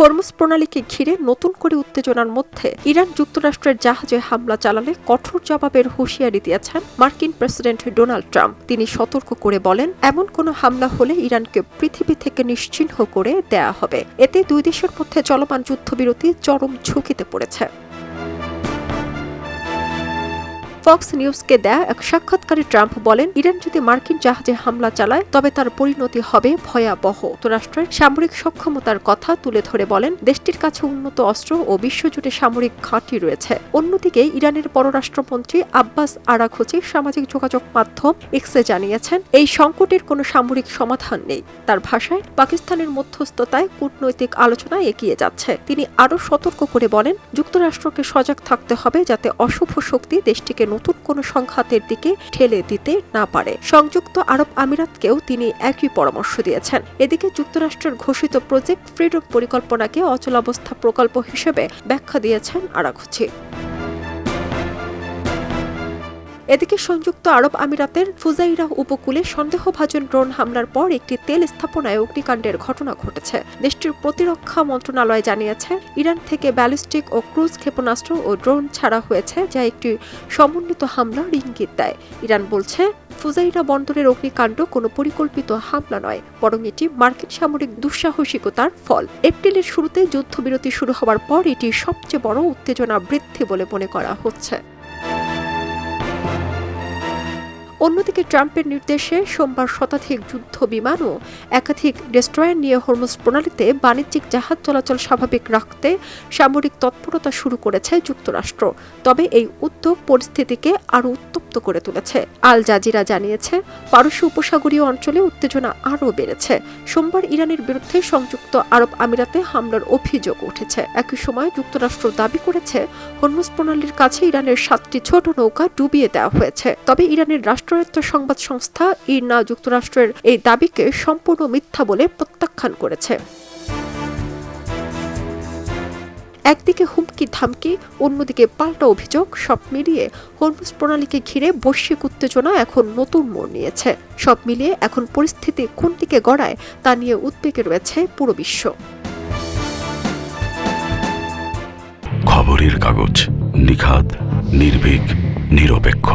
Hormuz প্রণালীকে ঘিরে নতুন করে উত্তেজনার মধ্যে ইরান যুক্তরাষ্ট্রের জাহাজে হামলা চালালে কঠোর জবাবের হুঁশিয়ারি দিয়েছেন মার্কিন প্রেসিডেন্ট ডোনাল্ড ট্রাম্প। তিনি সতর্ক করে বলেন, এমন কোনো হামলা হলে ইরানকে পৃথিবী থেকে নিশ্চিহ্ন করে দেয়া হবে। এতে দুই দেশের মধ্যে চলমান যুদ্ধবিরতি চরম ঝুঁকিতে পড়েছে। ফক্স নিউজকে দেয়া এক সাক্ষাৎকারে ট্রাম্প বলেন, ইরান যদি মার্কিন জাহাজে হামলা চালায় তবে তার পরিণতি হবে ভয়াবহ। যুক্তরাষ্ট্রের সামরিক সক্ষমতার কথা তুলে ধরে বলেন, দেশটির কাছে উন্নত অস্ত্র ও বিশ্বজুড়ে সামরিক ঘাঁটি রয়েছে। অন্যদিকে ইরানের পররাষ্ট্রমন্ত্রী আব্বাস আরাঘচি সামাজিক যোগাযোগ মাধ্যম এক্সে জানিয়েছেন, এই সংকটের কোনো সামরিক সমাধান নেই। তার ভাষায়, পাকিস্তানের মধ্যস্থতায় কূটনৈতিক আলোচনায় এগিয়ে যাচ্ছে। তিনি আরও সতর্ক করে বলেন, যুক্তরাষ্ট্রকে সজাগ থাকতে হবে যাতে অশুভ শক্তি দেশটিকে নতুন কোনো সংঘাতের দিকে ঠেলে দিতে না পারে। সংযুক্ত আরব আমিরাতকেও তিনি একই পরামর্শ দিয়েছেন। এদিকে যুক্তরাষ্ট্রের ঘোষিত প্রজেক্ট ফ্রিডম পরিকল্পনাকে অচলাবস্থা প্রকল্প হিসেবে ব্যাখ্যা দিয়েছেন আরাঘচি। এদিকে সংযুক্ত আরব আমিরাতের ফুজাইরা উপকূলে সন্দেহভাজন ড্রোন হামলার পর একটি তেল স্থাপনায় অগ্নিকাণ্ডের ঘটনা ঘটেছে। দেশটির প্রতিরক্ষা মন্ত্রণালয় জানিয়েছে, ইরান থেকে ব্যালিস্টিক ও ক্রুজ ক্ষেপণাস্ত্র ও ড্রোন ছাড়া হয়েছে, যা একটি সমন্বিত হামলার ইঙ্গিত দেয়। ইরান বলছে, ফুজাইরা বন্দরের অগ্নিকাণ্ড কোনো পরিকল্পিত হামলা নয়, বরং এটি মার্কিন সামরিক দুঃসাহসিকতার ফল। এপ্রিলের শুরুতে যুদ্ধবিরতি শুরু হওয়ার পর এটি সবচেয়ে বড় উত্তেজনা বৃদ্ধি বলে মনে করা হচ্ছে। অন্যদিকে ট্রাম্পের নির্দেশে সোমবার শতাধিক যুদ্ধ বিমান ও একাধিক ডেস্ট্রয়ার নিয়ে হরমুজ প্রণালীতে বাণিজ্যিক জাহাজ চলাচল স্বাভাবিক রাখতে সামরিক তৎপরতা শুরু করেছে যুক্তরাষ্ট্র। তবে এই উদ্যোগ পরিস্থিতিকে আরও উত্তপ্ত করে তুলেছে। আল জাজিরা জানিয়েছে, পারস্য উপসাগরীয় অঞ্চলে উত্তেজনা আরও বেড়েছে। সোমবার ইরানের বিরুদ্ধে সংযুক্ত আরব আমিরাতে হামলার অভিযোগ উঠেছে। একই সময় যুক্তরাষ্ট্র দাবি করেছে, হরমুজ প্রণালীর কাছে ইরানের 7টি ছোট নৌকা ডুবিয়ে দেওয়া হয়েছে। তবে ইরানের রাষ্ট্রায়ত্ত সংবাদ সংস্থা ইরনা যুক্তরাষ্ট্রের এই দাবিকে সম্পূর্ণ মিথ্যা বলে প্রত্যাখ্যান করেছে। একদিকে হুমকি ধামকি, অন্যদিকে পাল্টা অভিযোগ, সব মিলিয়ে হরমুজ প্রণালীকে ঘিরে বৈশ্বিক উত্তেজনা এখন নতুন মোড় নিয়েছে। সব মিলিয়ে এখন পরিস্থিতি কোন দিকে গড়ায় তা নিয়ে উদ্বেগে রয়েছে পুরো বিশ্ব। খবরের কাগজ, নিখাত, নির্ভীক, নিরপেক্ষ।